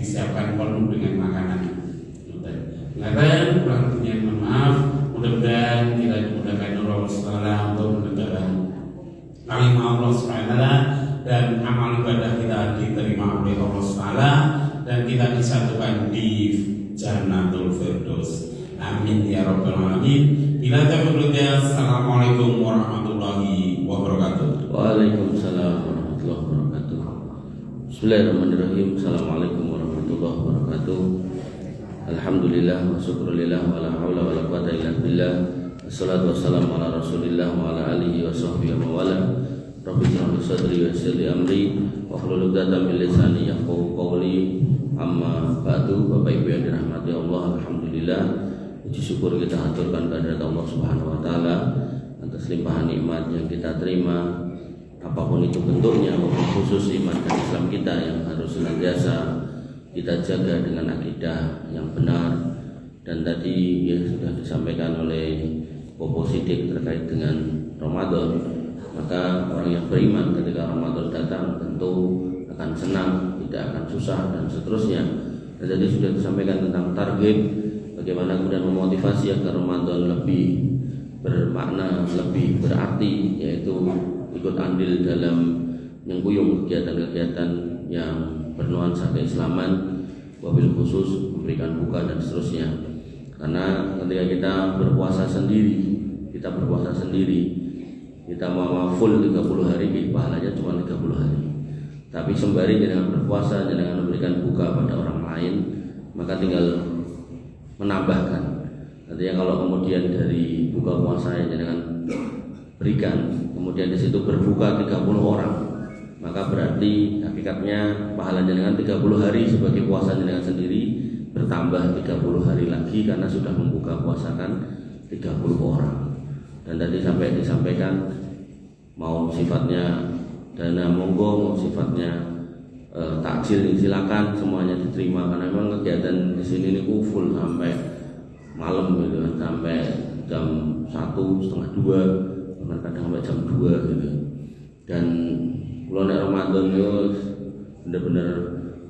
disiapkan penuh dengan makanan. Ngaten kurang punya maaf, mudah-mudahan kita dimudahkan Allah SWT untuk menegakkan kalimah Allah SWT dan amal ibadah kita diterima oleh Allah SWT dan kita disatukan di Jannatul Firdaus. Amin ya rabbal alamin. Bila taufiq, assalamualaikum warahmatullahi wabarakatuh. Waalaikumsalam warahmatullahi wabarakatuh. Bismillahirrahmanirrahim. Assalamualaikum warahmatullahi wabarakatuh. Alhamdulillah wa syukrulillah wa la haula wa la quwwata illa billah. Wassalatu wassalamu ala Rasulillah wa ala alihi wa sahbihi wa wala. Rabbi shrah li sadri wa yassir li amri wa hlul 'uqdatam min lisani yafqahu qawli. Amma ba'du. Bapak Ibu yang dirahmati Allah, alhamdulillah, puji syukur kita haturkan kehadirat Allah Subhanahu wa taala atas limpahan nikmat yang kita terima, apapun itu bentuknya, khusus iman dan Islam kita yang harus senantiasa kita jaga dengan akidah yang benar. Dan tadi ya sudah disampaikan oleh Bopo Sidik terkait dengan Ramadan. Maka orang yang beriman ketika Ramadan datang tentu akan senang, tidak akan susah dan seterusnya. Dan tadi sudah disampaikan tentang target, bagaimana kemudian memotivasi agar Ramadan lebih bermakna, lebih berarti, yaitu ikut andil dalam nyengkuyung kegiatan-kegiatan yang bernuansa keislaman, wabil khusus memberikan buka dan seterusnya. Karena ketika kita berpuasa sendiri, kita mau full 30 hari, pahalanya cuma 30 hari. Tapi sembari dengan berpuasa, dengan memberikan buka pada orang lain, maka tinggal menambahkan. Artinya kalau kemudian dari buka puasa yang dengan berikan, kemudian di situ berbuka 30 orang, maka berarti hakikatnya pahala jenengan 30 hari sebagai puasa jenengan sendiri bertambah 30 hari lagi karena sudah membuka puasakan 30 orang. Dan tadi sampai disampaikan mau sifatnya dana monggo, mau sifatnya takjil silakan, semuanya diterima karena memang kegiatan di sini ini full sampai malam gitu, sampai jam 1, setengah 2, kadang sampai jam 2 gitu. Dan kalau nek Ramadan itu bener-bener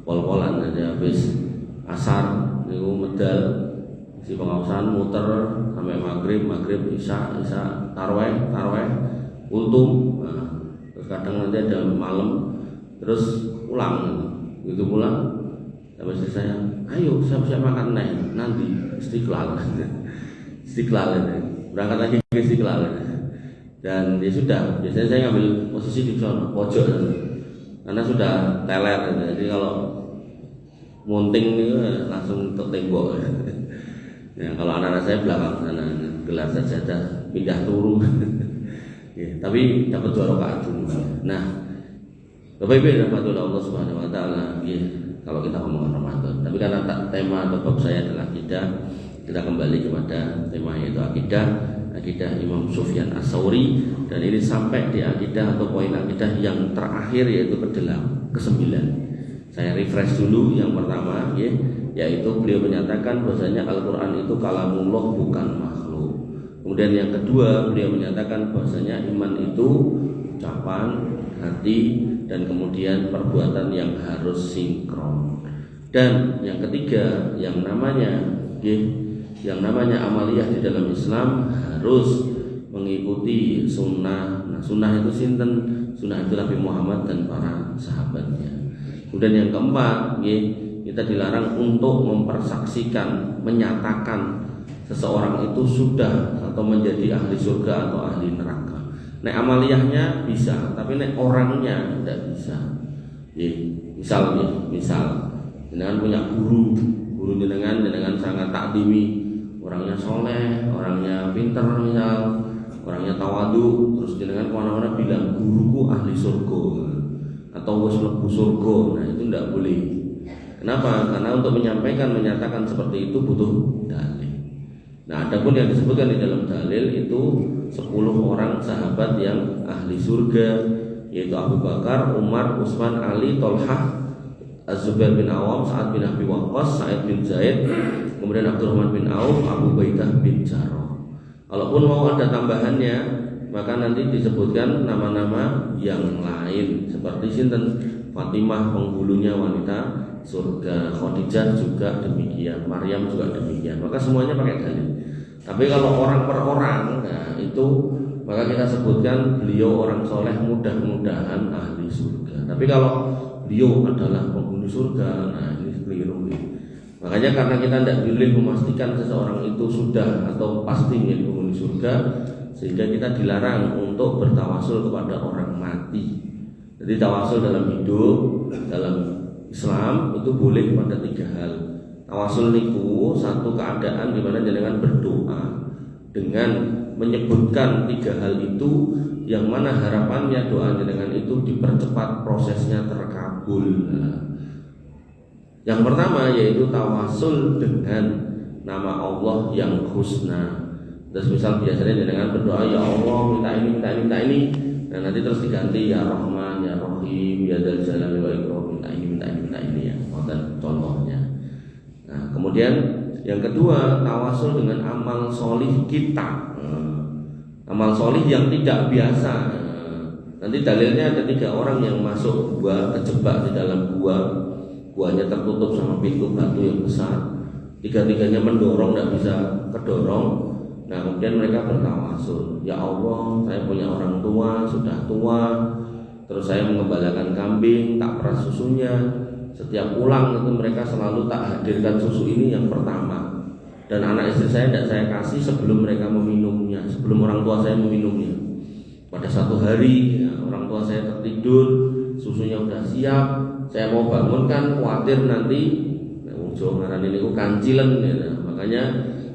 pol-polan aja, habis asar niku medal si pengawasan muter sampai maghrib, isya, tarawih, ultum. Nah, terus kadang nanti ada malam, terus pulang sampai saya, ayo siap-siap makan nanti Istiqlal berangkat lagi ke Istiqlal. Dan ya sudah, biasanya saya ngambil posisi di sana pojok karena sudah teler, jadi kalau munting itu langsung ke tembok. Ya, kalau anak-anak saya belakang sana gelar sajadah pindah turun. Ya, tapi dapat 2 rakaat. Nah, Bapak Ibu yang dirahmati Allah Subhanahu wa taala, ya, kalau kita ngomongin Ramadan, tapi karena tema atau bab saya adalah akidah, kita kembali kepada tema yaitu akidah Imam Sufyan Ats-Tsauri, dan ini sampai di akidah atau poin akidah yang terakhir yaitu ke-9. Saya refresh dulu yang pertama, yaitu beliau menyatakan bahwasanya Al-Qur'an itu kalamullah, bukan makhluk. Kemudian yang kedua, beliau menyatakan bahwasanya iman itu ucapan, hati, dan kemudian perbuatan yang harus sinkron. Dan yang ketiga, yang namanya amaliyah di dalam Islam harus mengikuti sunnah. Nah, sunnah itu sinten? Sunnah itu Nabi Muhammad dan para sahabatnya. Kemudian yang keempat, kita dilarang untuk mempersaksikan, menyatakan seseorang itu sudah atau menjadi ahli surga atau ahli neraka. Nek amaliyahnya bisa, tapi nek orangnya tidak bisa. Misal jenengan punya guru jenengan sangat takdimi, orangnya soleh, orangnya pinter, misal orangnya tawadu, terus jenengan kemana-mana bilang guruku ahli surga atau wis mlebu surga. Nah, itu tidak boleh. Kenapa? Karena untuk menyatakan seperti itu butuh dalil. Nah, adapun yang disebutkan di dalam dalil itu 10 orang sahabat yang ahli surga, yaitu Abu Bakar, Umar, Utsman, Ali, Thalhah, Az-Zubair bin Awam, Sa'ad bin Abi Waqqas, Sa'id bin Zaid, kemudian Abdurrahman bin Auf, Abu Baidah bin Jarrah. Kalaupun mau ada tambahannya, maka nanti disebutkan nama-nama yang lain seperti sinten Fatimah, penghulunya wanita surga, Khadijah juga demikian, Maryam juga demikian. Maka semuanya pakai dalil. Tapi kalau orang per orang, nah itu maka kita sebutkan beliau orang soleh, mudah-mudahan ahli surga. Tapi kalau beliau adalah penghuni surga, nah ini keliru. Makanya karena kita tidak boleh memastikan seseorang itu sudah atau pasti menjadi penghuni surga, sehingga kita dilarang untuk bertawasul kepada orang mati. Jadi tawasul dalam hidup, dalam Islam itu boleh pada 3 hal. Tawasul niku satu keadaan di mana jenengan berdoa dengan menyebutkan 3 hal itu, yang mana harapannya doa jenengan itu dipercepat prosesnya terkabul. Yang pertama yaitu tawasul dengan nama Allah yang husna. Terus misal biasanya dengan berdoa ya Allah minta ini, minta ini, minta ini. Nah nanti terus diganti ya Rahman, ya Rahim, ya Dzal Jalali wal Ikram, minta ini, minta ini, minta ini ya. Dan contohnya. Nah kemudian yang kedua tawasul dengan amal solih kita. Amal solih yang tidak biasa. Nanti dalilnya ada 3 orang yang masuk gua, terjebak di dalam gua. Guanya tertutup sama pintu batu yang besar. 3-tiganya mendorong, tidak bisa kedorong. Nah kemudian mereka bertawasul, ya Allah saya punya orang tua, sudah tua, terus saya mengembalakan kambing, tak peras susunya. Setiap pulang itu mereka selalu tak hadirkan susu ini yang pertama. Dan anak istri saya tidak saya kasih sebelum mereka meminumnya, sebelum orang tua saya meminumnya. Pada satu hari ya, orang tua saya tertidur, susunya sudah siap. Saya mau bangunkan, khawatir nanti Jawa ngaran ini kancilen ya. Makanya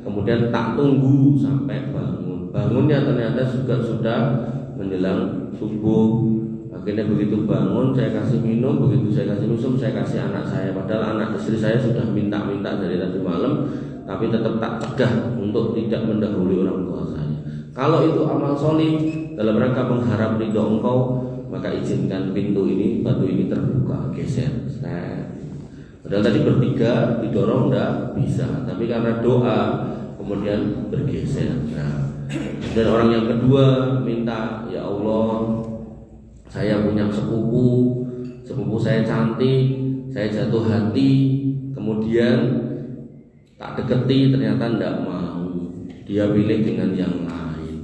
kemudian tak tunggu sampai bangun. Bangunnya ternyata juga sudah menjelang subuh. Akhirnya begitu bangun saya kasih minum, begitu saya kasih minum saya kasih anak saya. Padahal anak istri saya sudah minta-minta dari tadi malam, tapi tetap tak cegah untuk tidak mendahului orang tua saya. Kalau itu amal solih dalam rangka mengharap ridho engkau, maka izinkan pintu ini, batu ini terbuka, geser. Padahal tadi bertiga didorong enggak bisa, tapi karena doa kemudian bergeser. Nah, dan orang yang kedua minta, ya Allah, saya punya sepupu saya cantik, saya jatuh hati, kemudian tak deketi, ternyata enggak mau, dia pilih dengan yang lain.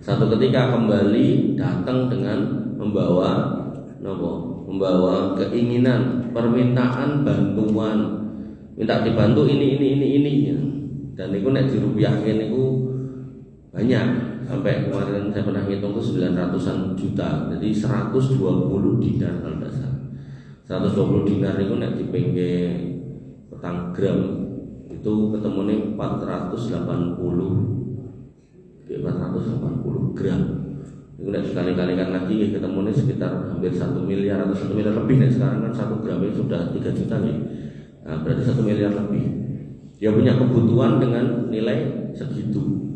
Satu ketika kembali datang dengan membawa keinginan, permintaan bantuan, minta dibantu ini ya. Dan itu nek dirupiahkan itu banyak, sampai kemarin saya pernah ngitung itu 900-an juta, jadi 120 dinar kalau tidak salah. 120 dinar itu nek dipengke petang gram itu ketemunya 480 gram. Itu nek sekali-kalikan lagi ketemunya sekitar hampir 1 miliar atau 1 miliar lebih. Nek sekarang kan 1 gram itu sudah 3 juta nih. Nah, berarti 1 miliar lebih. Dia punya kebutuhan dengan nilai segitu.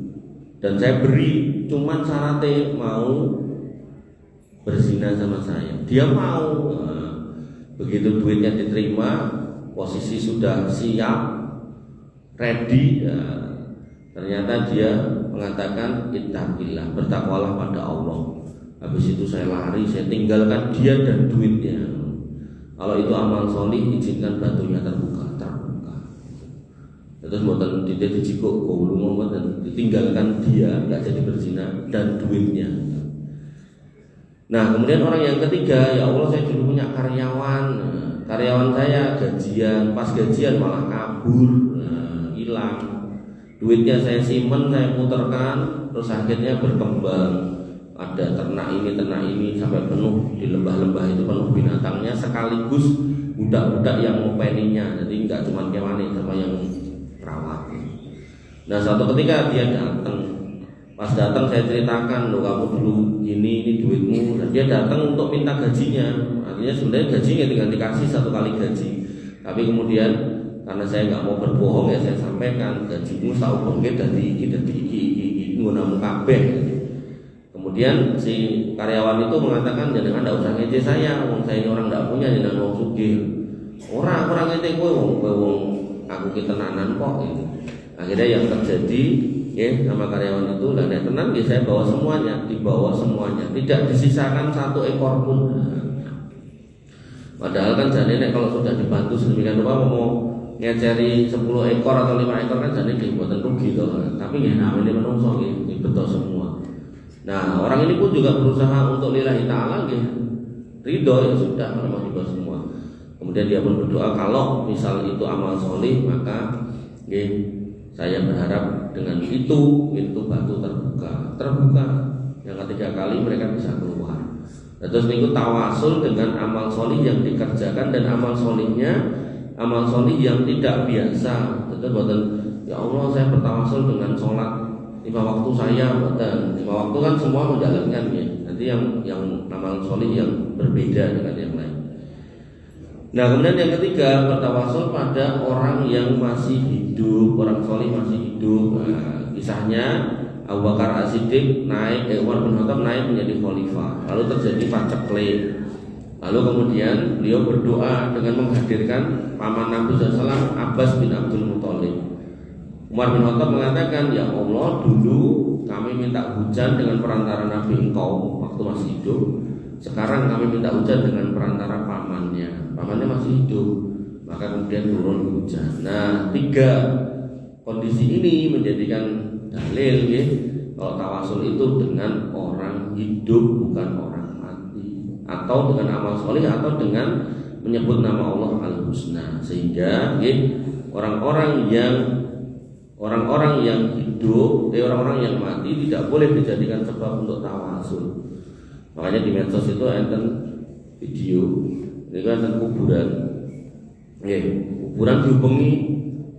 Dan saya beri cuman syaratnya mau berzina sama saya. Dia mau. Nah, begitu duitnya diterima, posisi sudah siap, ready. Ya, ternyata dia mengatakan ittaqillah, bertakwalah pada Allah. Habis itu saya lari, saya tinggalkan dia dan duitnya. Kalau itu amal solih, izinkan batunya terbuka. Terus buatan tidak dicikuk, dan ditinggalkan dia, nggak jadi berzina dan duitnya. Nah kemudian orang yang ketiga, ya Allah saya dulu punya karyawan, karyawan saya gajian, pas gajian malah kabur, hilang. Duitnya saya simpen, saya putarkan, terus akhirnya berkembang. Ada ternak ini sampai penuh, di lembah-lembah itu penuh binatangnya, sekaligus budak-budak yang ngopeninya. Jadi nggak cuma kewane sama yang perawat. Nah suatu ketika dia datang, pas datang saya ceritakan, loh kamu dulu ini duitmu. Dan dia datang untuk minta gajinya. Artinya sebenarnya gajinya tinggal dikasih 1 kali gaji. Tapi kemudian karena saya nggak mau berbohong ya saya sampaikan gajimu tahu bangke dari iki ngunamu kabeh. Kemudian si karyawan itu mengatakan jangan tidak usah ngece saya, wong saya ini orang tidak punya, jangan wong sugih. Orang ngece kowe wong aku ketenanan kok gitu. Akhirnya yang terjadi ya sama karyawan itu lah nek tenan ya saya bawa semuanya, dibawa semuanya, tidak disisakan 1 ekor pun. Padahal kan jane nek kalau sudah dibantu sedemikian rupa mau ngeceri 10 ekor atau 5 ekor kan jane nggih mboten rugi to. Tapi nggih namine menungso nggih beto semua. Nah, orang ini pun juga berusaha untuk lillahi ta'ala nggih. Ridho ya sudah kalau mau ridho semua. Kemudian dia pun berdoa kalau misal itu amal solih maka nggih saya berharap dengan itu pintu batu terbuka. Yang ketiga kali mereka bisa keluar. Terus minggu tawasul dengan amal solih yang dikerjakan dan amal solih yang tidak biasa. Betul betul. Ya Allah saya bertawasul dengan sholat 5 waktu saya betul. 5 waktu kan semua menjalankan ya. Nanti yang amal solih yang berbeda dengan yang lain. Nah kemudian yang ketiga bertawasul pada orang yang masih hidup, orang solih masih hidup. Nah, kisahnya Abu Bakar As-Siddiq Umar bin Khattab naik menjadi khalifah. Lalu terjadi paceklik. Lalu kemudian beliau berdoa dengan menghadirkan paman Nabi SAW Abbas bin Abdul Muthalib. Umar bin Khattab mengatakan, ya Allah dulu kami minta hujan dengan perantara Nabi engkau waktu masih hidup. Sekarang kami minta hujan dengan perantara pamannya. Pamannya masih hidup. Maka kemudian turun hujan. Nah 3 kondisi ini menjadikan dalil ya, kalau tawasul itu dengan orang hidup bukan orang mati, atau dengan amal soleh atau dengan menyebut nama Allah Al-Husna, sehingga ya, orang-orang yang hidup, orang-orang yang mati tidak boleh dijadikan sebab untuk tawasul. Makanya di medsos itu enten video, ini kan enten kuburan, ya, kuburan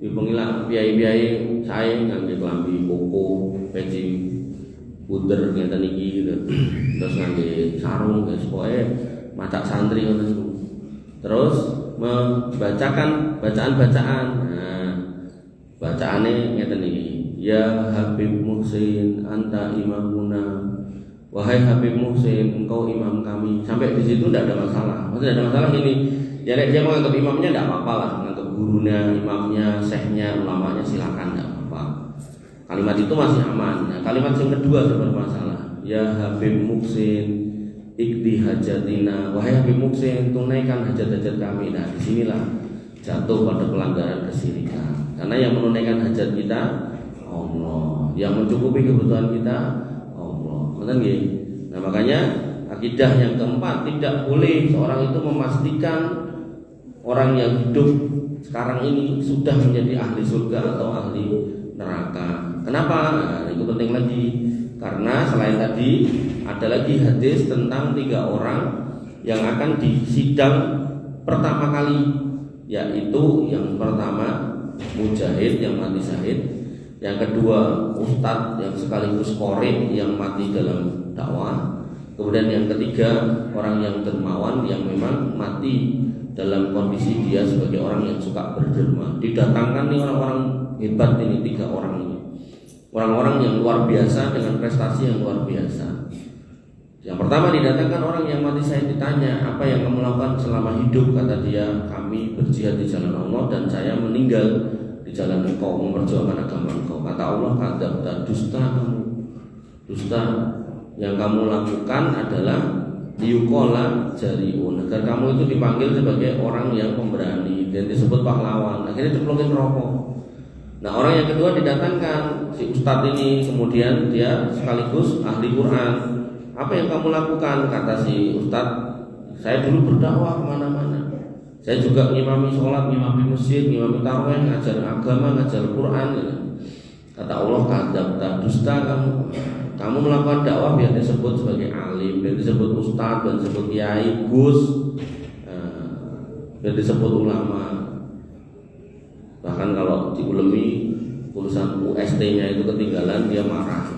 dihubungi lah piai-piai saya ngangge klambi koko, peci puder ngeten iki gitu. Terus ngangge sarung guys, pokoke macak santri ngoten niku. Terus membacakan bacaan-bacaan. Nah, bacaane ngeten iki. Ya Habib Muhsin anta imamuna. Wahai Habib Muhsin, engkau imam kami. Sampai di situ tidak ada masalah. Maksudnya ada masalah ini. Ya dia menganggap imamnya tidak apa-apa lah, menganggap gurunya, imamnya, syekhnya, ulamanya silakan tidak apa-apa. Kalimat itu masih aman. Nah, kalimat yang kedua yang bermasalah. Ya Habib Muhsin, ikdi hajatina. Wahai Habib Muhsin, tunaikan hajat-hajat kami. Nah, disinilah jatuh pada pelanggaran kesyirikan. Karena yang menunaikan hajat kita Allah, yang mencukupi kebutuhan kita Allah. Betul nggih? Nah, makanya akidah yang keempat, tidak boleh seorang itu memastikan orang yang hidup sekarang ini sudah menjadi ahli surga atau ahli neraka. Kenapa? Nah, itu penting lagi. Karena selain tadi ada lagi hadis tentang 3 orang yang akan disidang pertama kali, yaitu yang pertama mujahid yang mati syahid, yang kedua ustadz yang sekaligus qori yang mati dalam dakwah, kemudian yang ketiga orang yang dermawan yang memang mati dalam kondisi dia sebagai orang yang suka berderma. Didatangkan nih orang-orang hebat ini 3 orang ini, orang-orang yang luar biasa dengan prestasi yang luar biasa. Yang pertama didatangkan orang yang mati syahid, ditanya apa yang kamu lakukan selama hidup? Kata dia, kami berjihad di jalan Allah dan saya meninggal di jalan engkau memperjuangkan agama engkau. Kata Allah, kata dusta kamu, dusta. Yang kamu lakukan adalah liukola jariun, agar kamu itu dipanggil sebagai orang yang pemberani dan disebut pahlawan. Akhirnya diplongin rokok. Nah orang yang kedua didatangkan si ustadz ini, kemudian dia sekaligus ahli Quran. Apa yang kamu lakukan? Kata si ustadz, saya dulu berdakwah kemana-mana. Saya juga ngimami sholat, ngimami masjid, ngimami tarawih, ngajar agama, ngajar Quran. Kata Allah, kata dusta kamu. Kamu melakukan dakwah biar disebut sebagai alim, biar disebut ustadz, biar disebut kiai, gus, biar disebut ulama. Bahkan kalau diulemi tulisan UST-nya itu ketinggalan, dia marah.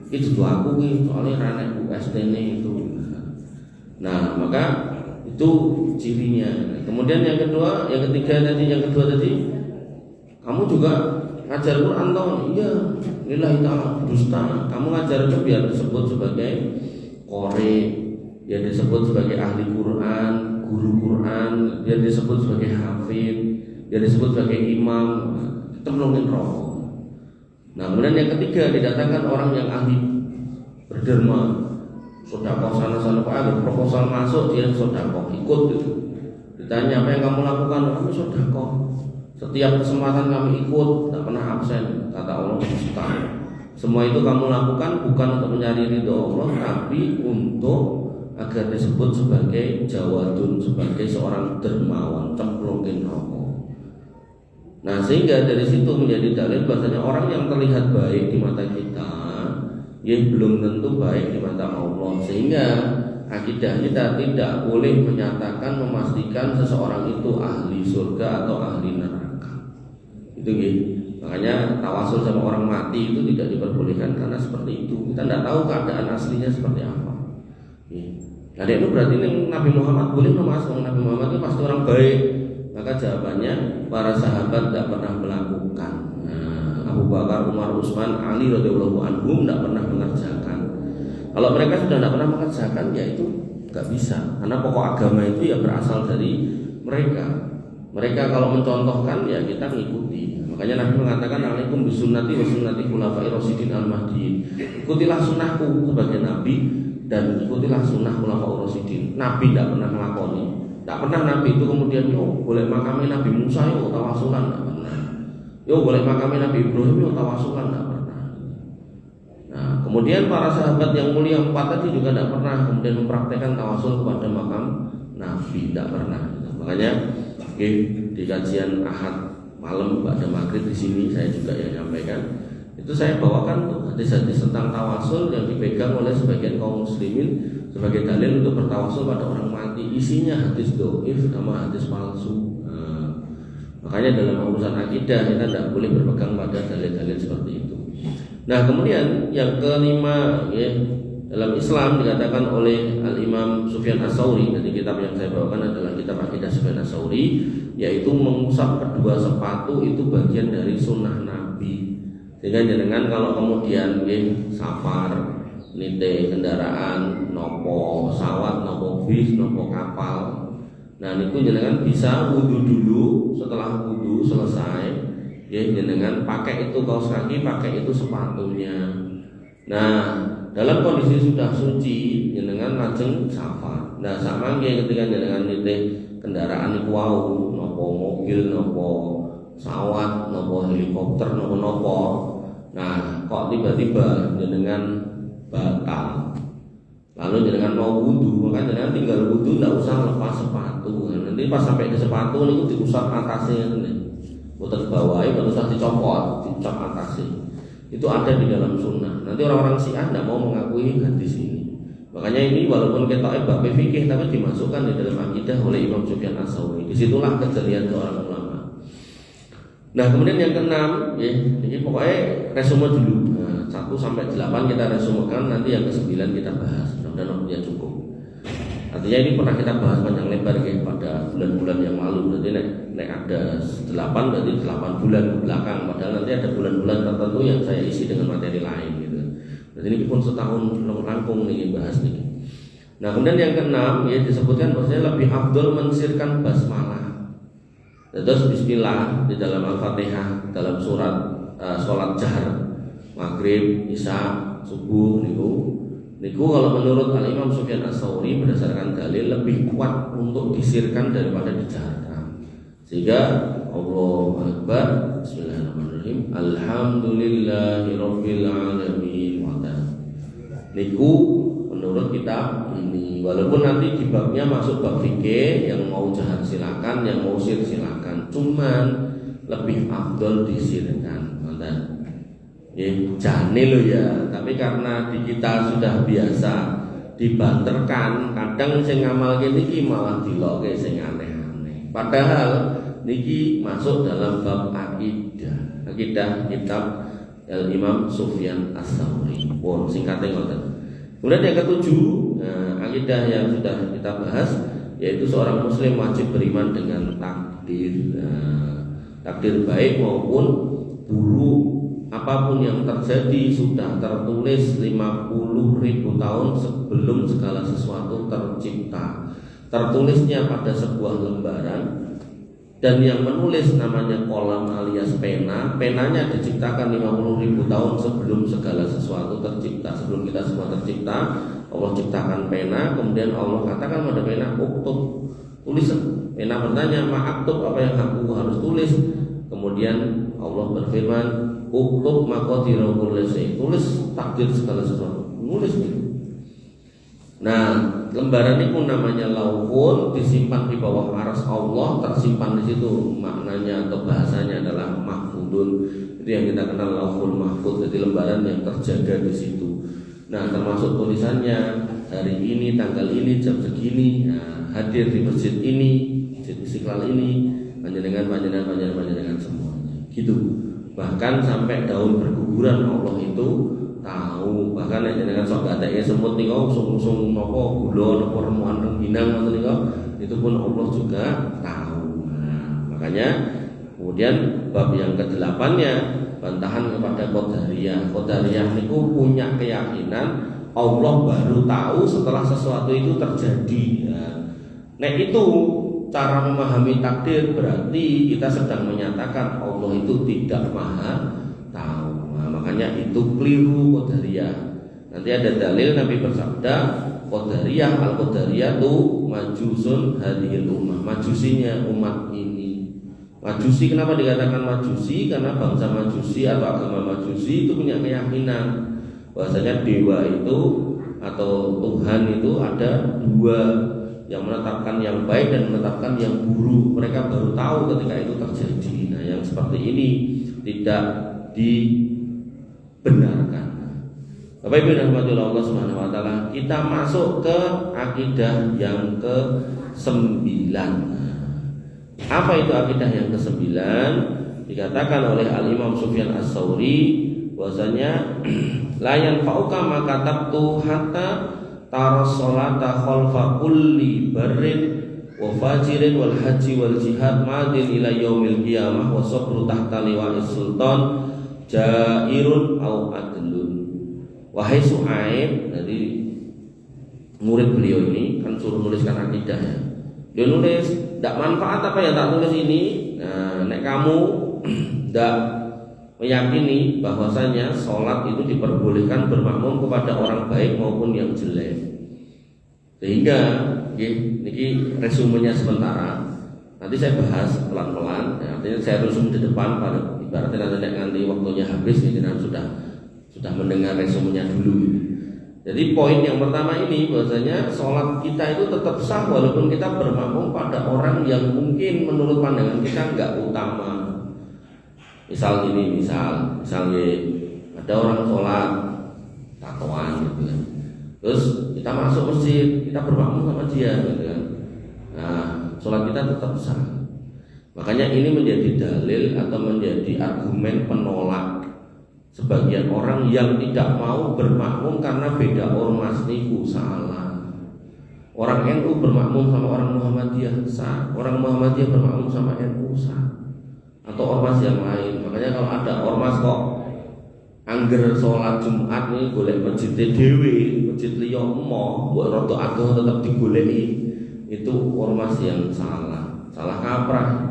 Itu aku nih, soalnya ranek UST-nya itu. Nah, maka itu cirinya. Kemudian yang kedua, yang ketiga tadi, yang kedua tadi, kamu juga ngajar Quran toh? Iya, lillahi ta'ala, dusta. Kamu ngajar itu biar disebut sebagai qori, biar disebut sebagai ahli Quran, guru Quran, biar disebut sebagai hafid, biar disebut sebagai imam. Templungin rokok. Nah kemudian yang ketiga didatangkan orang yang ahli berderma, sedekah sana-sana, Pak, ada proposal masuk dia sedekah ikut gitu. Ditanya apa yang kamu lakukan? Kami sedekah. Setiap kesempatan kami ikut, tidak pernah absen. Kata Allah Dusta. Semua itu kamu lakukan bukan untuk mencari ridho Allah, tapi untuk agar disebut sebagai jawadun, sebagai seorang dermawan, cemplungin rokok. Nah, sehingga dari situ menjadi dalil bahasanya orang yang terlihat baik di mata kita, ya belum tentu baik di mata Allah. Sehingga akidah kita tidak boleh menyatakan, memastikan seseorang itu ahli surga atau ahli neraka. Itu gitu. Makanya tawasul sama orang mati itu tidak diperbolehkan karena seperti itu. Kita tidak tahu keadaan aslinya seperti apa. Nah, itu berarti Nabi Muhammad boleh memasang Nabi Muhammad itu pasti orang baik. Maka jawabannya para sahabat tidak pernah melakukan. Abu Bakar, Umar, Utsman, Ali radhiyallahu anhum tidak pernah mengerjakan. Kalau mereka sudah tidak pernah mengerjakan, ya itu nggak bisa. Karena pokok agama itu ya berasal dari mereka. Mereka kalau mencontohkan ya kita mengikuti. Makanya Nabi mengatakan alaikum bisunnati wa sunnati khulafai rasyidin al-mahdiin. Ikutilah sunnahku sebagai Nabi dan ikutilah sunnah khulafai rasyidin. Nabi tidak pernah melakoni. Tidak pernah Nabi itu kemudian boleh makami Nabi Musa tawasulan, tidak pernah. Boleh makami Nabi Ibrahim tawasulan, tidak pernah. Nah, kemudian para sahabat yang mulia 4 tadi juga tidak pernah kemudian mempraktekkan tawasul kepada makam Nabi, tidak pernah. Makanya di kajian Ahad malam pada maghrib di sini saya juga yang nyampaikan itu saya bawakan tuh hadis-hadis tentang tawasul yang dipegang oleh sebagian kaum muslimin sebagai dalil untuk bertawasul pada orang mati. Isinya hadis dhaif sama hadis palsu. Makanya dalam urusan akidah kita tidak boleh berpegang pada dalil-dalil seperti itu. Nah, kemudian yang kelima ya, dalam Islam dikatakan oleh Al-Imam Sufyan Ats-Tsauri, dari kitab yang saya bawakan adalah kitab Aqidah Sufyan Ats-Tsauri, yaitu mengusap kedua sepatu itu bagian dari sunnah Nabi. Sehingga jenengan kalau kemudian safar, nite kendaraan, nopo pesawat, nopo bis, nopo kapal, nah niku jenengan bisa wudu dulu. Setelah wudu selesai, ya jenengan pakai itu kaos kaki, pakai itu sepatunya. Nah, dalam kondisi sudah suci, jenengan lajeng safar. Nah, sama ketika jenengan nite kendaraan niku wau, nopo mobil, nopo pesawat, nopo helikopter, nopo. Nah, kok tiba-tiba jenengan batal. Lalu jenengan mau wudu, maka jenengan tinggal wudu, tidak usah lepas sepatu. Nanti pas sampai ke sepatu niku diusap atasnya nih. Putar bawahnya baru usah dicopot, dicop atasnya. Itu ada di dalam sunnah. Nanti orang-orang Syiah tidak mau mengakui hadis ini. Makanya ini walaupun kita bab fikih tapi dimasukkan di dalam akidah oleh Imam Sufyan Ats-Tsauri. Disitulah kejelian seorang ulama. Nah, kemudian yang keenam, ya, ini pokoknya resume dulu. Nah, 1 sampai 8 kita resumekan, nanti yang ke-9 kita bahas. Mudah-mudahan waktunya cukup. Artinya ini pernah kita bahas panjang lebar ya, pada bulan-bulan yang lalu. Berarti nek ada 8 berarti 8 bulan ke belakang. Padahal nanti ada bulan-bulan tertentu yang saya isi dengan materi lain gitu. Berarti ini pun setahun rangkung nih bahas nih. Nah, kemudian yang keenam ya disebutkan bahwasanya lebih afdol mensirkan basmalah. Terus bismillah di dalam Al-Fatihah, dalam surat sholat jahar, maghrib, isya, subuh niku kalau menurut Al-Imam Sufyan Ats-Tsauri berdasarkan dalil lebih kuat untuk disirkan daripada dijaharkan. Sehingga Allahu Akbar, bismillahirrahmanirrahim, alhamdulillahirabbil alamin. Niku menurut kitab ini, walaupun nanti di babnya masuk bab fikih, yang mau jahar silakan, yang mau sir silakan, cuman lebih afdol disirkan. Jane lo ya, tapi karena di kita sudah biasa dibanterkan, kadang sing ngamal niki malah diloke sing aneh-aneh. Padahal niki masuk dalam bab akidah kitab Al-Imam Sufyan Ats-Tsauri. Pun singkatnya ngoten. Kemudian yang ketujuh, akidah yang sudah kita bahas, yaitu seorang muslim wajib beriman dengan takdir. Takdir baik maupun buruk, apapun yang terjadi sudah tertulis 50.000 tahun sebelum segala sesuatu tercipta. Tertulisnya pada sebuah lembaran. Dan yang menulis namanya kolam alias pena. Penanya diciptakan 50.000 tahun sebelum segala sesuatu tercipta. Sebelum kita semua tercipta, Allah ciptakan pena. Kemudian Allah katakan pada pena, uktub, tulis pena bertanya, "Ma'aktub, apa yang aku harus tulis?" Kemudian Allah berfirman, "Uktub maqadira kulli syai." Tulis takdir segala sesuatu. Nulis gitu. Nah, lembaran itu namanya lauhun, disimpan di bawah arsy Allah, tersimpan di situ. Maknanya atau bahasanya adalah mahfudun. Itu yang kita kenal lauhul mahfud. Jadi lembaran yang terjaga di situ. Nah, termasuk tulisannya hari ini, tanggal ini, jam segini, hadir di masjid ini, masjid Istiqlal ini, panjenengan semuanya. Gitu. Bahkan sampai daun berguguran Allah itu tahu. Bahkan nek jenengan sok gateke semut niku usung-usung napa gula napa remukan rengginang ngoten niku, itu pun Allah juga tahu. Nah, makanya kemudian bab yang ke-8-nya bantahan kepada Qadariyah. Qadariyah niku punya keyakinan Allah baru tahu setelah sesuatu itu terjadi. Nah, itu cara memahami takdir berarti kita sedang menyatakan Allah itu tidak maha tahu. Makanya itu keliru Qadariyah. Nanti ada dalil Nabi bersabda, Qadariyah, Al-Qadariyah itu majusun hadhil ummah, majusinya umat ini. Majusi, kenapa dikatakan majusi? Karena bangsa majusi atau agama majusi itu punya keyakinan bahwasanya dewa itu atau Tuhan itu ada dua, yang menetapkan yang baik dan menetapkan yang buruk. Mereka baru tahu ketika itu terjadi. Nah, yang seperti ini tidak dibenarkan. Bapak Ibu rahmatullahi Allah Subhanahu wa taala, kita masuk ke akidah yang ke-9. Apa itu akidah yang ke-9? Dikatakan oleh Al-Imam Sufyan Ats-Tsauri bahwasanya la yanfa'uka ma katabtu hatta taras salata khalfa kulli barrin wa fajirin wal haji wal jihad madin ila yaumil qiyamah wa sabru tahta liwa'is sultan jairun au adlun. Wahai Su'aib, jadi murid beliau ini kan suruh nuliskan akidah ya. Dia nulis, tidak manfaat apa yang tak tulis ini. Nah, nek kamu tidak meyakini bahwasanya sholat itu diperbolehkan bermakmum kepada orang baik maupun yang jelek. Sehingga ini resumenya sementara. Nanti saya bahas pelan-pelan. Ya, artinya saya resume di depan pada ibaratnya nanti waktunya habis ini sudah mendengar resumenya dulu. Jadi poin yang pertama ini bahwasanya sholat kita itu tetap sah walaupun kita bermakmum pada orang yang mungkin menurut pandangan kita enggak utama. Misal ada orang sholat tatoan gitu kan. Terus kita masuk masjid, kita bermakmum sama dia gitu kan. Nah, sholat kita tetap sah. Makanya ini menjadi dalil atau menjadi argumen penolak sebagian orang yang tidak mau bermakmum karena beda ormas niku salah. Orang NU bermakmum sama orang Muhammadiyah sah, orang Muhammadiyah bermakmum sama NU sah, atau ormas yang lain. Makanya kalau ada ormas kok angger sholat Jumat nih golek masjid dhewe, masjid liya emoh, mbok rada ageng tetap digoleki, itu ormas yang salah kaprah.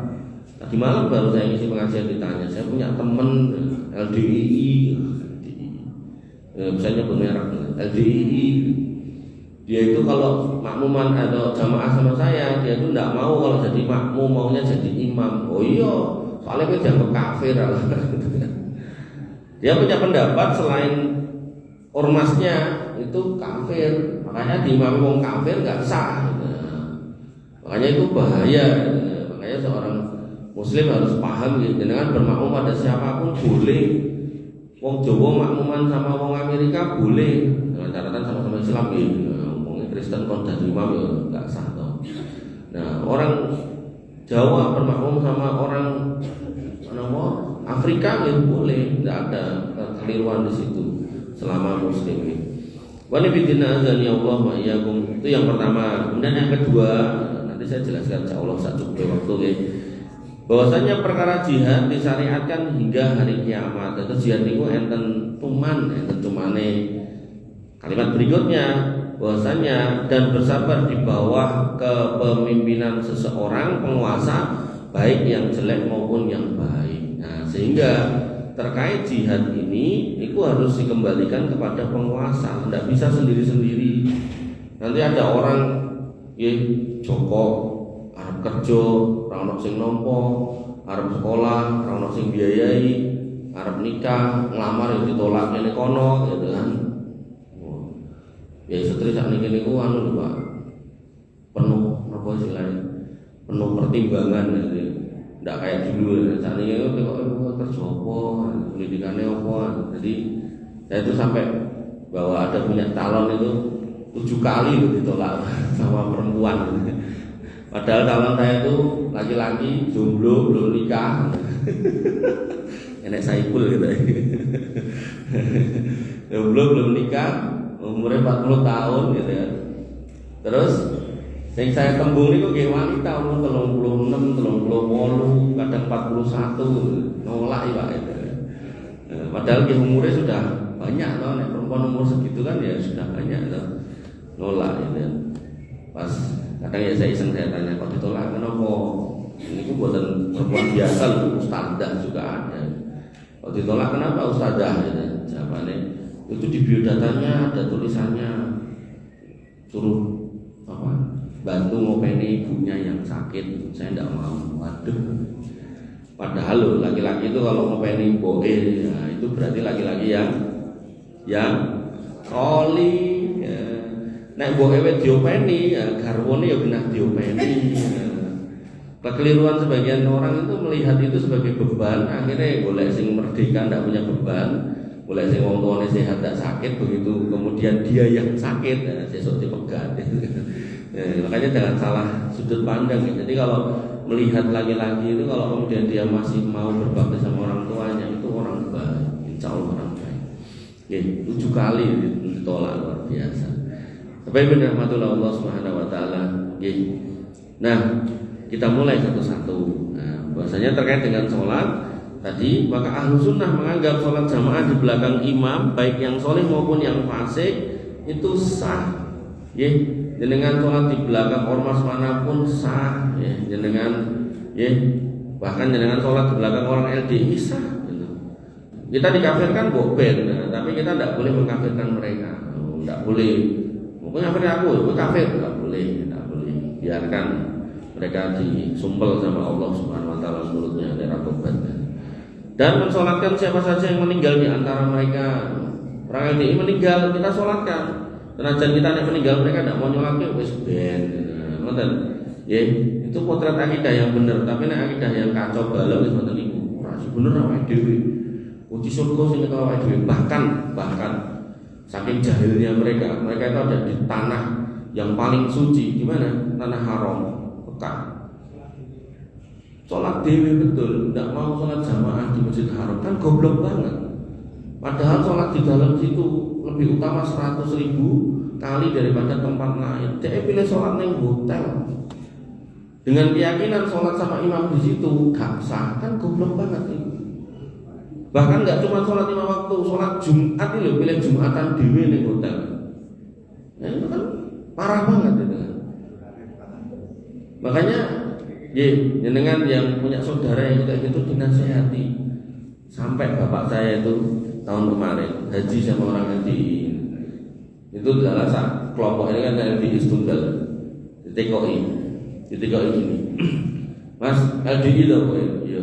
Tadi malam baru saya ngisi pengajian ditanya, saya punya teman LDII, misalnya bermerek LDII, dia itu kalau makmuman atau jamaah sama saya, dia itu tidak mau kalau jadi makmum, maunya jadi imam. Oh iya, soalnya dia dianggap kafir lah. Dia punya pendapat selain ormasnya itu kafir, makanya diimami wong kafir nggak sah. Makanya itu bahaya. Makanya seorang Muslim harus paham gitu, dengan bermakmum pada siapapun boleh. Wong Jawa makmuman sama wong Amerika boleh, dengan catatan sama-sama Islam gitu. Wong Kristen kon dadi imam ya enggak sah toh. Nah, orang Jawa bermakmum sama orang Afrika ya boleh, tidak ada kekeliruan di situ selama Muslim ini. Wa nabiyina azani Allah wa iyyakum. Itu yang pertama. Kemudian yang kedua, nanti saya jelaskan insyaallah sacukupe waktu nggih. Bahwasanya perkara jihad disyariatkan hingga hari kiamat. Dan jihad itu enten cumane. Kalimat berikutnya bahwasanya dan bersabar di bawah kepemimpinan seseorang penguasa baik yang jelek maupun yang baik. Nah, sehingga terkait jihad ini itu harus dikembalikan kepada penguasa, tidak bisa sendiri-sendiri. Nanti ada orang Joko kerja, ora ono sing nampa, arep sekolah, ora ono sing biayai, arep nikah, nglamar ya ditolak ngene kono gitu kan. Ya istri sakniki niku anu lho Pak. Penuh apa istilahnya? Penuh pertimbangan gitu. Ndak kayak dulu sakniki kok kerja apa, pendidikannya apa. Jadi saya itu sampai bahwa ada punya calon itu 7 kali loh ditolak sama perempuan. Padahal calon saya itu laki-laki, jomblo, belum nikah. Enek saipul gitu. Jomblo belum nikah, umurnya 40 tahun gitu ya. Terus yang saya tembung itu nggih wanita umur 36, 38, kadang 41, nolak ya Pak itu. Padahal nggih umurnya sudah banyak loh, nek perempuan umur segitu kan ya sudah banyak loh. Nolak gitu ya. Pas kadang ya saya iseng saya tanya kok ditolak kenapa? Ini ku buatan perempuan biasa loh, ustadzah juga ada. Kalau ditolak kenapa ustadzah? Gitu. Jawabannya itu di biodatanya ada tulisannya suruh apa? Bantu ngopeni ibunya yang sakit. Saya tidak mau. Waduh. Padahal loh laki-laki itu kalau ngopeni boe, ya, itu berarti laki-laki yang oli. Ya. Nek boe diopeni, ya garwane ya benar diopeni. Ya. Kekeliruan sebagian orang itu melihat itu sebagai beban, akhirnya golek sing merdeka ndak punya beban, golek sing wong tuane sehat ndak sakit, begitu kemudian dia yang sakit, ya, sesuk dipegat. Ya, makanya jangan salah sudut pandang. Ya. Jadi kalau melihat laki-laki itu kalau kemudian dia masih mau berbakti sama orang tuanya itu orang baik, insya Allah orang baik. Ya, 7 kali ditolak luar biasa. Sampai benar rahmatullah Allah Subhanahu Wa Taala. Ya. Nah, kita mulai satu-satu. Nah, bahasanya terkait dengan sholat tadi, maka ahlu sunnah menganggap sholat jamaah di belakang imam, baik yang soleh maupun yang fasik, itu sah. Ya, dengan sholat di belakang ormas manapun sah. Ya, bahkan dengan sholat di belakang orang LDI sah. Gitu. Kita dikafirkan boben, tapi kita tidak boleh mengkafirkan mereka. Tidak boleh. Mungkin kafir aku kafir, tidak boleh. Biarkan mereka disumpel sama Allah Subhanahu Wa Taala mulutnya daerah tobat. Dan mensolatkan siapa saja yang meninggal di antara mereka. Orang LDI meninggal kita solatkan. Senajan kita nek meninggal mereka tidak mau nyolatke wis ben. Ngoten. Ya, itu potret akidah yang benar, tapi nek akidah yang kacau balau wis ngoten niku. Ora bener awake dhewe. Kunci surga sing karo awake dhewe bahkan saking jahilnya mereka itu ada di tanah yang paling suci, di mana? Tanah haram. Sholat dewi betul, tidak mau sholat jamaah di Masjid Haram kan goblok banget. Padahal sholat di dalam situ lebih utama 100.000 kali daripada tempat lain. Dia pilih sholat di hotel dengan keyakinan sholat sama imam di situ gak sah, kan goblok banget ini. Bahkan gak cuma sholat 5 waktu, sholat Jumat ini pilih Jumatan dewi di hotel. Nah, itu kan parah banget itu. Makanya jenengan yang punya saudara yang kayak gitu dinasihati. Sampai bapak saya itu tahun kemarin haji sama orang LDI. Itu adalah kelompok ini kan LDI tunggal. Ditekoi gini. Mas LDI lho kowe. Iya.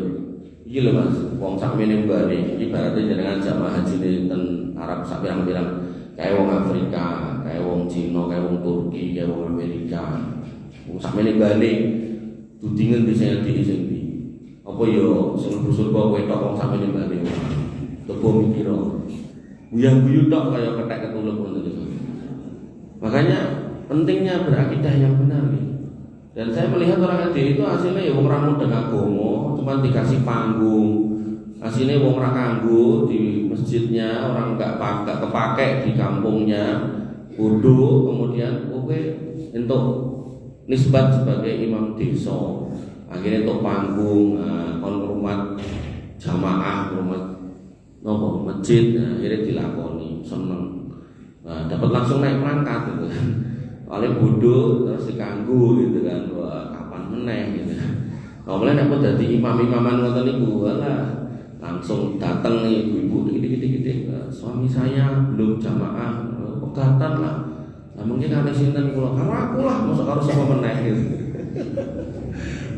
Iki lho Mas, wong sakmene mbane ibaratnya jenengan jamaah haji ten Arab sak pirang-pirang kayak wong Afrika, kayak wong Cina, kayak wong Turki, kayak wong Amerika. Wong sakmene mbane tudingan bisa LDI sing ndi. Apa ya sing surga kowe tok wong sakmene mbane. Tebo mikir. Buyang-buyu tok kaya kethek ketulup ngono iki. Makanya pentingnya berakidah yang benar nih. Dan saya melihat orang LDI itu hasilnya ya wong ra mudeng agama, cuma dikasih panggung. Hasilnya wong ra kanggo di masjidnya, orang enggak kepake di kampungnya. Bodoh kemudian kowe entuk nisbat sebagai imam desa. Akhirnya untuk panggung, hormat jamaah, hormat nopo masjid, akhirnya dilakoni, seneng. Dapat langsung naik perangkat gitu kan. Oleh bodoh terus diganggu gitu kan. Wah, kapan meneh gitu. Kalau mulai dapat jadi imam-imaman ngoten niku, walah langsung datang nih ibu-ibu gede-gede. Suami saya belum jamaah, pegatan lah. Nah, mungkin ada sinten kula, karo aku lah, mosok karo sapa meneh gitu.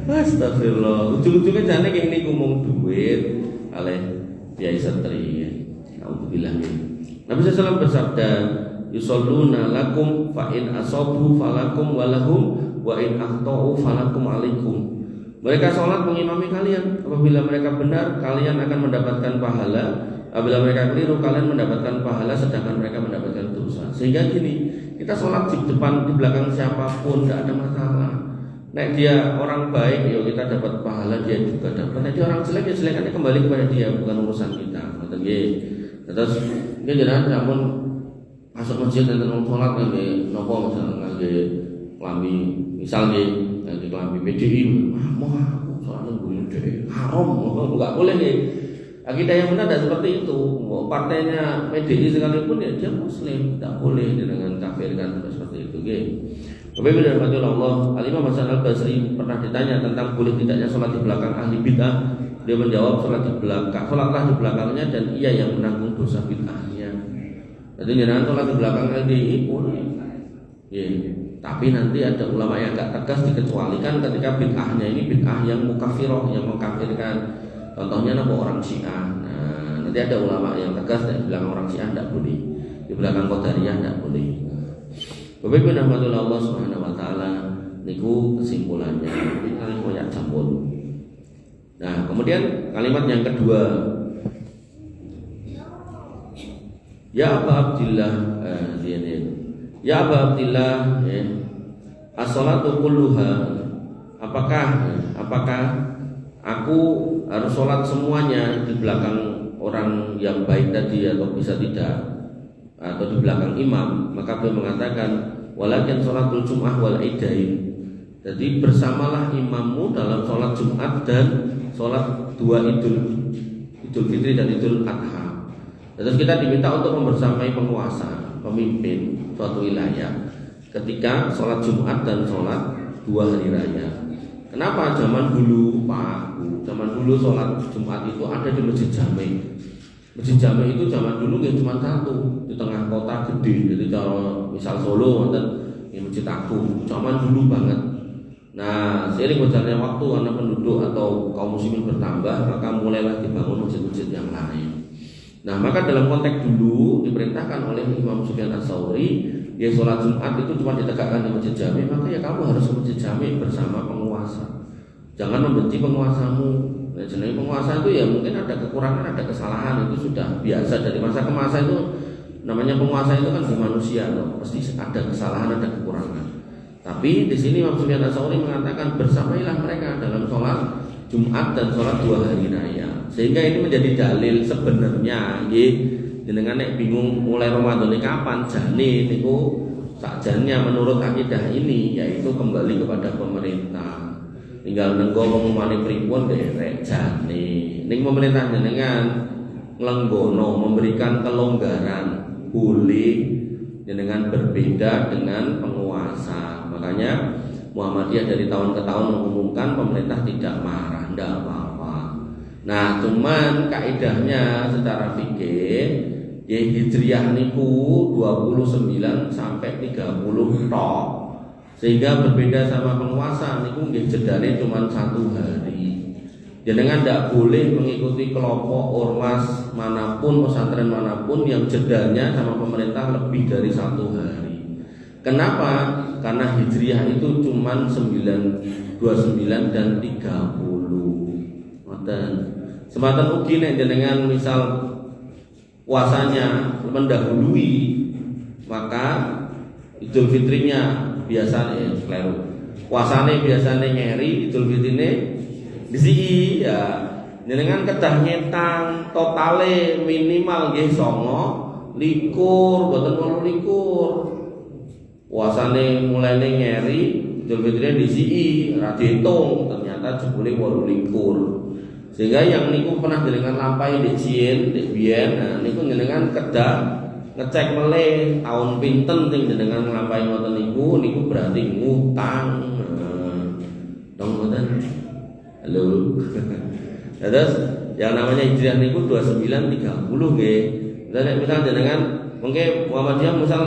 Astagfirullah. Ujung-ujungnya jane kayak ini ngomong duit oleh kiai santri. Alhamdulillah. Nabi SAW bersabda, yusalluna lakum fa in asabu falakum walahum wa in akhtau falakum alaikum. Mereka sholat mengimami kalian. Apabila mereka benar, kalian akan mendapatkan pahala. Apabila mereka keliru, kalian mendapatkan pahala, sedangkan mereka mendapatkan dosa. Sehingga gini, kita sholat di depan, di belakang siapapun tidak ada masalah. Nek dia orang baik, ya kita dapat pahala, dia juga dapat. Nek dia orang jelek, ya jelekannya kembali kepada dia, bukan urusan kita. Terus dia jangan namun masuk masjid dan nong sholat nggak nopo misalnya nggak kelambi misalnya nggak kelambi PDI, mau sholatnya gue deh haram, nggak boleh nih. Akidah yang benar tidak seperti itu. Partainya PDI sekalipun ya dia Muslim, tidak boleh dengan kafirkan seperti itu. Tapi benar betul Allah. Al-Imam Hasan Al-Basri pernah ditanya tentang boleh tidaknya sholat di belakang ahli bid'ah. Dia menjawab sholatlah di belakangnya dan ia yang menanggung dosa bid'ahnya. Jadi jangan sholat di belakang LDI boleh. Tapi nanti ada ulama yang agak tegas dikecualikan ketika bid'ahnya ini bid'ah yang mukafiroh, yang mengkafirkan. Contohnya nama orang Syiah. Nah, nanti ada ulama yang tegas di belakang orang Syiah tidak boleh, di belakang Qadariyah tidak boleh. Bapak Ibu rahmatullah Allah Subhanahu wa taala, niku kesimpulannya. Ini banyak campur. Nah, kemudian kalimat yang kedua, ya Aba Abdillah, ya Aba Abdillah, as-salatu kulluha. Apakah aku harus sholat semuanya di belakang orang yang baik tadi atau bisa tidak, atau di belakang imam? Maka beliau mengatakan, walakin sholatul jum'ah wal idain. Jadi bersamalah imammu dalam sholat Jumat dan sholat dua Idul Fitri dan Idul Adha. Terus kita diminta untuk membersamai penguasa, pemimpin suatu wilayah ketika sholat Jumat dan sholat dua hari raya. Kenapa zaman dulu Pak? Zaman dulu sholat Jumat itu ada di Masjid Jami. Masjid Jami itu zaman dulu ya cuma satu di tengah kota gede. Jadi kalau misal Solo dan di Masjid Agung, zaman dulu banget. Nah, seiring berjalannya waktu karena penduduk atau kaum muslimin bertambah, maka mulailah dibangun masjid-masjid yang lain. Nah, maka dalam konteks dulu diperintahkan oleh Imam Sufyan Ats-Tsauri, ya sholat Jumat itu cuma ditegakkan di Masjid Jami, maka ya kamu harus ke Masjid Jami bersama penguasa. Jangan membenci penguasamu. Nah, jenis penguasa itu ya mungkin ada kekurangan, ada kesalahan, itu sudah biasa dari masa ke masa. Itu namanya penguasa itu kan di manusia, loh. Pasti ada kesalahan, ada kekurangan. Tapi di sini Imam Sufyan Ats-Tsauri mengatakan bersamailah mereka dalam sholat Jumat dan sholat dua hari raya. Sehingga ini menjadi dalil sebenarnya. Jenengan nek bingung mulai Ramadan ini kapan, jane niku sakjane menurut akidah ini yaitu kembali kepada pemerintah. Tinggal nenggo pengumuman pripun derek jane. Ning pemerintah jenengan nglenggono memberikan kelonggaran boleh jenengan berbeda dengan penguasa. Makanya Muhammadiyah dari tahun ke tahun mengumumkan pemerintah tidak marah, tidak apa-apa. Nah, cuman kaidahnya secara fikih ya hijriyah niku 29 sampai 30 tok. Sehingga berbeda sama penguasa niku nggih jedane cuma 1 hari. Jenengan tidak boleh mengikuti kelompok ormas manapun, pesantren manapun yang jedanya sama pemerintah lebih dari 1 hari. Kenapa? Karena hijriyah itu cuma 29 dan 30. Sematan ugi nek jenengan misal puasanya mendahului, maka Idul Fitrinya biasanya kleru. Puasane biasanya ngeri, Idul Fitrine disi ya. Jenengan kedah nyetang totale minimal nggih 9 boten 28. Puasane mulai ngeri, Idul Fitrine disi ra diitung, ternyata jebule 28. Sehingga yang niku pernah jenengan lampahi di Cien, di Bien, nah niku jenengan kedah ngecek meleh tahun pinten sing jenengan nglampahi ngoten niku berarti ngutang. Dong ngoten. Halo. Terus yang namanya hijriah niku 29 30 nggih. Nek misal jenengan mengke Muhammadiyah misal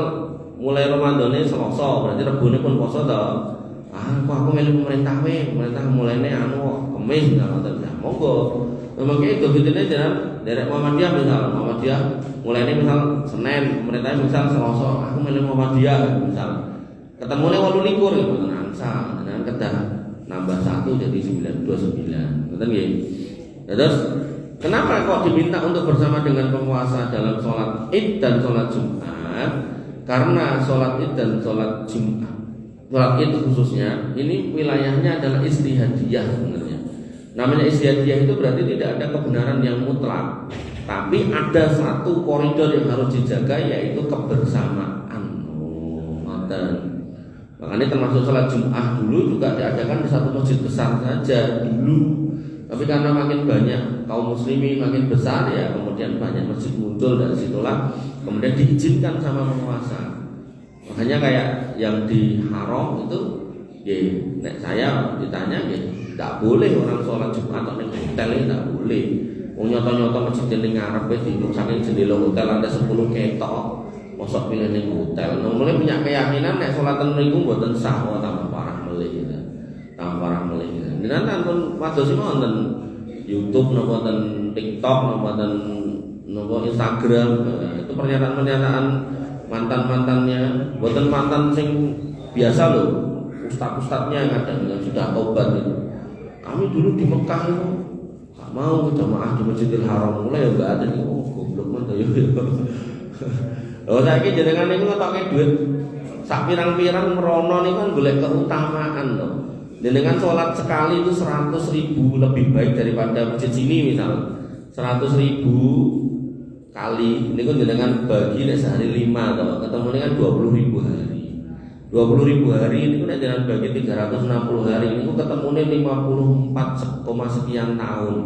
mulai Ramadane Selasa, berarti Rebone pun poso to. aku milih pemerintah mulainya kemis misalnya, ya monggo. Memangnya itu fitine dari Muhammadiyah mulainya misal Senin, pemerintah misal Selasa, aku milih Muhammadiyah misal. Ketemunya 28 gitu, angsa dengan kedah nambah 1 jadi 929. Betul nggih? Terus kenapa kok diminta untuk bersama dengan penguasa dalam sholat Id dan sholat Jumat? Karena sholat Id dan sholat Jumat, sholat Id khususnya, ini wilayahnya adalah istihadiyah sebenarnya. Namanya istihadiyah itu berarti tidak ada kebenaran yang mutlak, tapi ada satu koridor yang harus dijaga, yaitu kebersamaan. Makanya termasuk sholat Jumat dulu juga diadakan di satu masjid besar saja dulu. Tapi karena makin banyak kaum muslimin makin besar ya, kemudian banyak masjid muncul, dari situlah kemudian diizinkan sama penguasa. Makanya kayak yang di Haram itu, ya, nek saya ditanya ya, tidak boleh orang sholat Jumat atau di hotel ini tidak boleh. Nyata-nyata masjid yang ngarep di saking jendela hotel ada 10 ketok, mosok pilih ning hotel. Mulai punya keyakinan nek sholat niku mboten sah, tambah parah melih gitu. Tambah parah melih gitu. Dinten nonton wados wonten YouTube napa ten TikTok napa ten napa Instagram, itu pernyataan-pernyataan mantan-mantannya, mboten mantan sing biasa loh. Ustaz-ustaznya kadang yang sudah tobat itu. Kami dulu di Mekah itu gak mau jamaah di Masjidil Haram, mulai ya enggak ada nih. Oh, goblok mantap ya. Lho saiki jenengan niku ngetoke duit sak pirang-pirang merono niku kan golek keutamaan to. Jenengan sholat sekali itu 100.000 lebih baik daripada masjid sini misal. 100.000 kali niku jenengan bagi nek sehari 5 to, ketemune kan 20.000 hari. 20.000 hari niku nek jenengan bagi 360 hari niku ketemune 54, sekian tahun.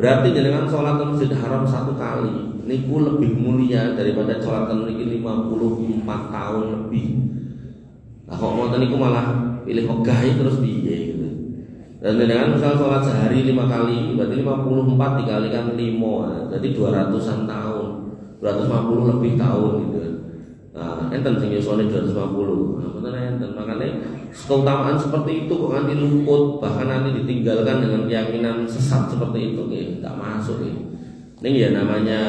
Berarti jenengan sholat ke Masjid Haram 1 kali niku lebih mulia daripada sholat niki 54 tahun lebih. Nah kok ngoten niku malah pilih megahi terus piye gitu. Dan dengan misal sholat sehari 5 kali, berarti 54 dikalikan 5, jadi 200-an tahun, 250 lebih tahun gitu. Nah, enten sing yusone 250. Nah, bener enten. Makanya keutamaan seperti itu kok nanti luput, bahkan nanti ditinggalkan dengan keyakinan sesat seperti itu, enggak masuk ya. Ini ya namanya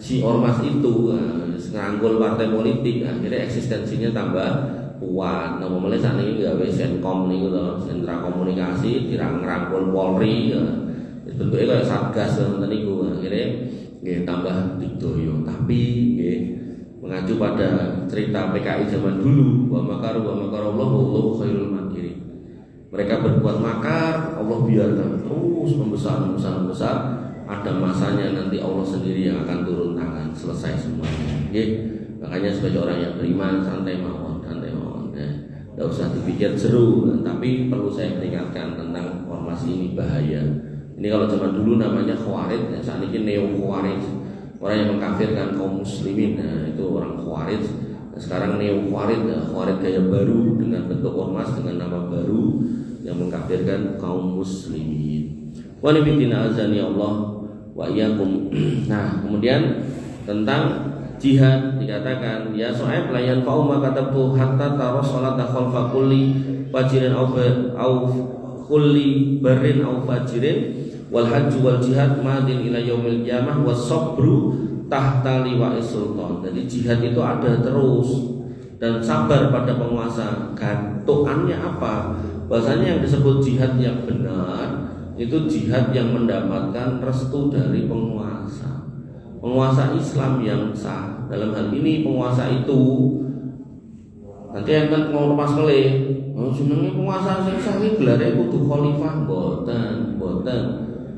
si ormas itu ngerangkul partai politik, akhirnya eksistensinya tambah kuat. Nah, mulai saat ini gawe Senkom niku to, sentra komunikasi dirangkul Polri. Bentuknya kayak satgas ngoten niku. Akhirnya nggih tambah digdoyo. Tapi nggih mengacu pada cerita PKI zaman dulu, wa makaru wallahu khairul makirin. Mereka berbuat makar, Allah biarkan terus membesar. Ada masanya nanti Allah sendiri yang akan turun tangan, selesai semuanya. Nggih. Makanya sebagai orang yang beriman santai mawon. Tidak usah dipikir seru, tapi perlu saya peringatkan tentang ormas ini bahaya. Ini kalau zaman dulu namanya Khawarij, saat ini neo Khawarij, orang yang mengkafirkan kaum muslimin. Nah, itu orang Khawarij. Nah, sekarang neo Khawarij, Khawarij gaya baru dengan bentuk ormas dengan nama baru yang mengkafirkan kaum muslimin. Wa nabiyina azani Allah wa iyyakum. Nah, kemudian tentang jihad dikatakan ya Shu'aib la yanfa'u ma katabtu hatta tara salata khalfa kulli fajirin au kulli barrin au fajirin wal hajju wal jihad madin ila yaumil qiyamah was sabru tahta liwa'is sultan. Jadi jihad itu ada terus dan sabar pada penguasa. Gantuannya apa? Bahasanya yang disebut jihad yang benar itu jihad yang mendapatkan restu dari penguasa. Penguasa Islam yang sah. Dalam hal ini penguasa itu nanti enten ngomong pas meleh. Oh, jenenge penguasa sing sah iki gelare kudu khalifah mboten.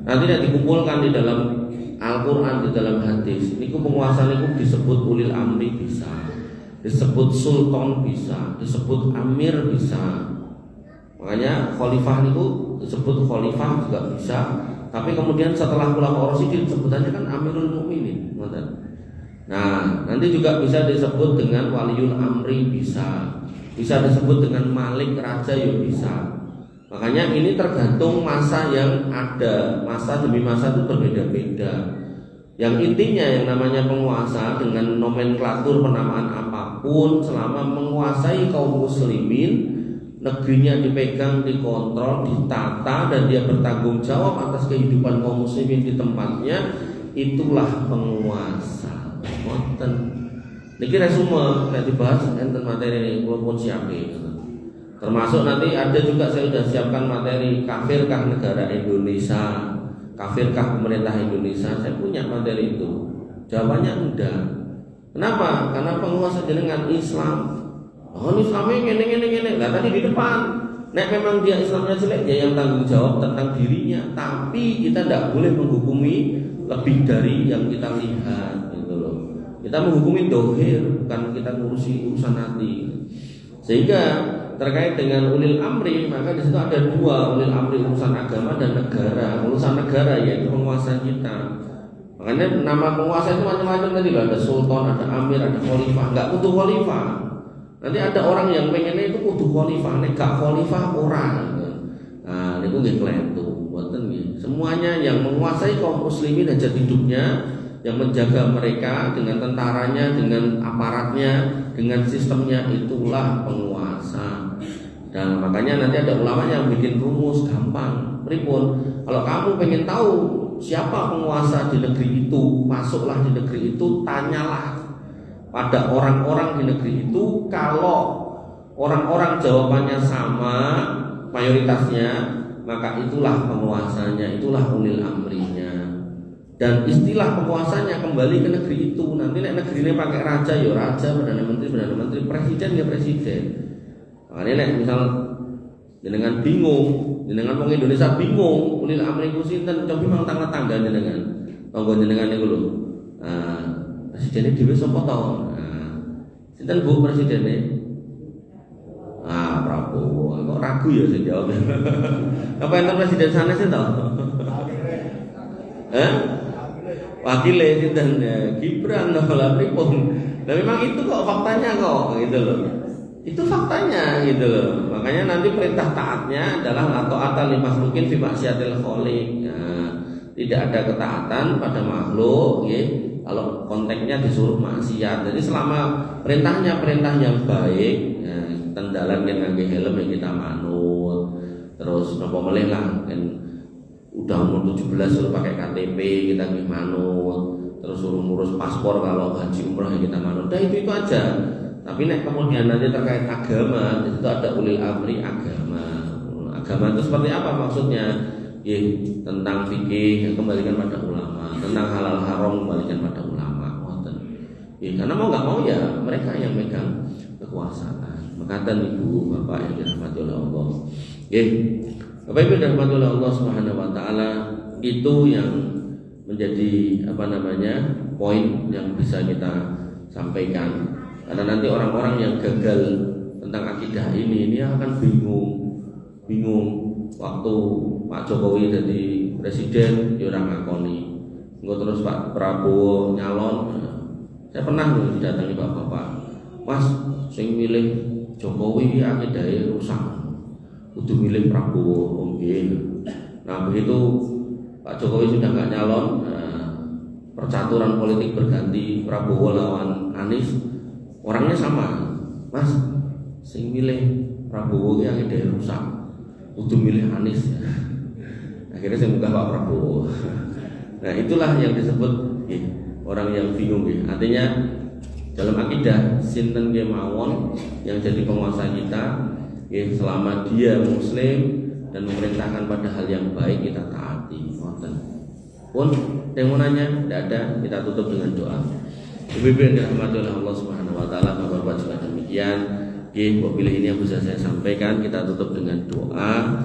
Nanti nek dikumpulkan di dalam Al-Qur'an, di dalam hadis, niku penguasa niku disebut ulil amri bisa. Disebut sultan bisa, disebut amir bisa. Makanya khalifah niku disebut khalifah juga bisa. Tapi kemudian setelah ulama Rasyidin sebutannya kan Amirul Mukminin. Nah, nanti juga bisa disebut dengan Waliul Amri bisa disebut dengan Malik Raja ya bisa. Makanya ini tergantung masa yang ada, masa demi masa itu berbeda-beda. Yang intinya yang namanya penguasa dengan nomenklatur penamaan apapun selama menguasai kaum muslimin, negerinya dipegang, dikontrol, ditata, dan dia bertanggung jawab atas kehidupan kaum muslimin di tempatnya, itulah penguasa. Wonten niki resume nek dibahas enten materi ini kula pun siapke. Termasuk nanti ada juga saya sudah siapkan materi kafirkah negara Indonesia, kafirkah pemerintah Indonesia. Saya punya materi itu. Jawabannya enggak. Kenapa? Karena penguasa jenengan Islam. Oh, Islamnya ngene. Nah, tadi di depan. Nek memang dia Islamnya jelek, ya yang tanggung jawab tentang dirinya. Tapi kita tidak boleh menghukumi lebih dari yang kita lihat, gitu loh. Kita menghukumi dohir, bukan kita ngurusi urusan hati. Sehingga terkait dengan ulil amri, maka di situ ada dua, ulil amri urusan agama dan negara. Urusan negara yaitu penguasa kita. Makanya nama penguasa itu macam-macam tadi loh. Ada sultan, ada amir, ada khalifah. Enggak kudu khalifah. Nanti ada orang yang pengennya itu kudu khalifah, nek gak khalifah orang. Nah, niku nggih klentu, mboten nggih. Semuanya yang menguasai kaum muslimin hajat hidupnya, yang menjaga mereka dengan tentaranya, dengan aparatnya, dengan sistemnya, itulah penguasa. Dan makanya nanti ada ulama yang bikin rumus gampang. Pripun? Kalau kamu pengen tahu siapa penguasa di negeri itu, masuklah di negeri itu, tanyalah pada orang-orang di negeri itu. Kalau orang-orang jawabannya sama mayoritasnya, maka itulah penguasanya, itulah ulil amrinya. Dan istilah penguasanya kembali ke negeri itu. Nanti nek negeri ini pakai raja ya raja, perdana menteri, presiden ya presiden. Makanya nek misal jenengan bingung, jenengan wong Indonesia bingung, ulil amri ku sinten, coba mang tangga jenengan. Tangga jenengan niku lho. Presidennya dhewe sapa to? Sinten Bu presidennya? Prabowo. Kok ragu ya sing jawab. Apa enten presiden sanes to? Wakile sinten? Gibran lah pripun. Nah memang itu kok faktanya kok gitu loh. Itu faktanya gitu loh. Makanya nanti perintah taatnya adalah la ta'ata li makhluqin fi maksiatil khaliq. Tidak ada ketaatan pada makhluk, ya. Kalau konteksnya disuruh maksiat. Jadi selama perintahnya perintah yang baik, ya, tendalan yang ngangge helm yang kita manut. Terus napa meleh lah kan udah umur 17 suruh pakai KTP kita nggih manut. Terus suruh ngurus paspor kalau haji umrah yang kita manut. Nah itu aja. Tapi nek kemudian nanti terkait agama, itu ada ulil amri agama. Agama itu seperti apa maksudnya? Ya, tentang fikih kembalikan pada ulama, tentang halal haram kembalikan pada ulama. Ya, karena mau nggak mau ya mereka yang megang kekuasaan. Maka ibu bapak yang dirahmati oleh Allah. Ya, bapak ibu dirahmati oleh Allah Subhanahu Wa Taala, itu yang menjadi poin yang bisa kita sampaikan. Karena nanti orang-orang yang gagal tentang akidah ini akan bingung waktu Pak Jokowi jadi presiden ya orang ngakoni. Engko terus Pak Prabowo nyalon. Saya pernah didatangi bapak-bapak. Mas, sing milih Jokowi akidahe rusak. Kudu milih Prabowo. Nggih. Nah, begitu Pak Jokowi sudah enggak nyalon, percaturan politik berganti, Prabowo lawan Anies. Orangnya sama, Mas, sing milih Prabowo yang ide rusak, kudu milih Anies. Akhirnya saya muka Pak Prabowo. Nah itulah yang disebut orang yang bingung. Artinya dalam akidah sinten ge mawon yang jadi penguasa kita, selama dia Muslim dan memerintahkan pada hal yang baik kita taati. Pun yang mau nanya, tidak ada, kita tutup dengan doa. Ibu-ibu yang dirahmati oleh Allah Subhanahu Wa Taala, bapak-bapak juga demikian. Bila ini yang bisa saya sampaikan, kita tutup dengan doa.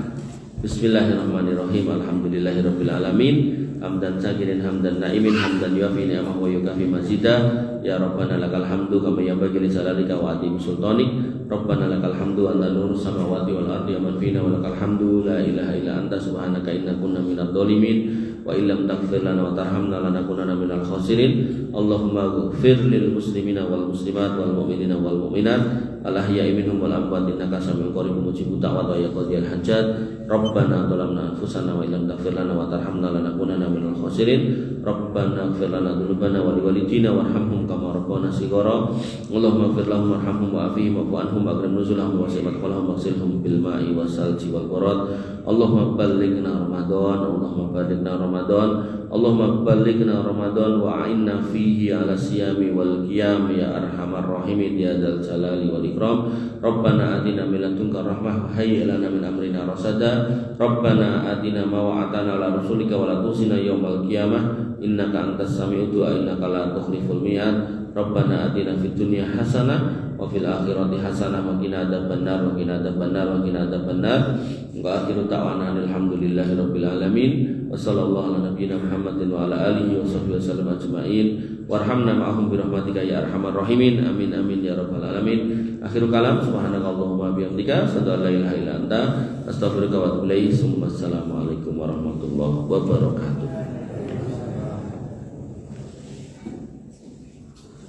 Bismillahirrahmanirrahim. Alhamdulillahirabbil alamin. Hamdan sakirin hamdan naimin hamdan yuafi ni'amahu wa yukafi mazidah. Ya Rabbana lakal hamdu kama yanbaghi li jalalika wa azimi sultanik. Rabbana lakal hamdu anta nurus samawati wal ardi wa man fina wa lakal hamdu la ilaha illa anta subhanaka inna kunna minadh dhalimin wa illam taghfir lana wa tarhamna lanakunanna minal khasirin. Allahumma ighfir lil muslimina wal muslimat wal mu'minina wal mu'minat al ahya'i minhum wal amwat innaka samiul qaribun mujibud da'wat wa ya qadiyal hajat. Rabbana zalamna anfusana wa illam taghfir lana wa tarhamna lanakunanna minal khasirin. Rabbana ighfir lana dzunubana wa liwalidina warhamhum kama akhwana sigara. Allahumma ighfir lahum warhamhum wa'afihim wa'fu anhum akrim nuzulahum wasi' madkhalahum waghsilhum bil ma'i wasalji wal barad. Allahumma ballighna Ramadan, Allahumma ballighna Ramadan, Allahumma ballighna Ramadan wa a'inna fihi ala siyami wal qiyam ya arhamar rahimin ya dzal jalali wal ikram. Rabbana atina min ladunka rahmah wa hayyi' lana min amrina rasada. Rabbana atina ma wa'atana ala rasulika wa la tusina yaumal qiyamah innaka antas sami'ud du'a innaka la tukhliful mi'ad. Rabbana atina fid dunya hasanah wa fil akhirati hasanah wa qina adzabannar wa qina adzabannar wa qina adzabannar. Wa akhiru ta'wana alhamdulillahi rabbil alamin. Wa sallallahu ala nabiyyina Muhammadin wa ala alihi wa sahbihi wasallam ajma'in. Warhamna ma'ahum bi rahmatika ya arhamar rahimin. Amin amin ya rabbal alamin. Akhirul kalam subhanakallahumma bihamdika asyhadu an la ilaha illa anta astaghfiruka wa atubu ilaik. Assalamualaikum warahmatullahi wabarakatuh.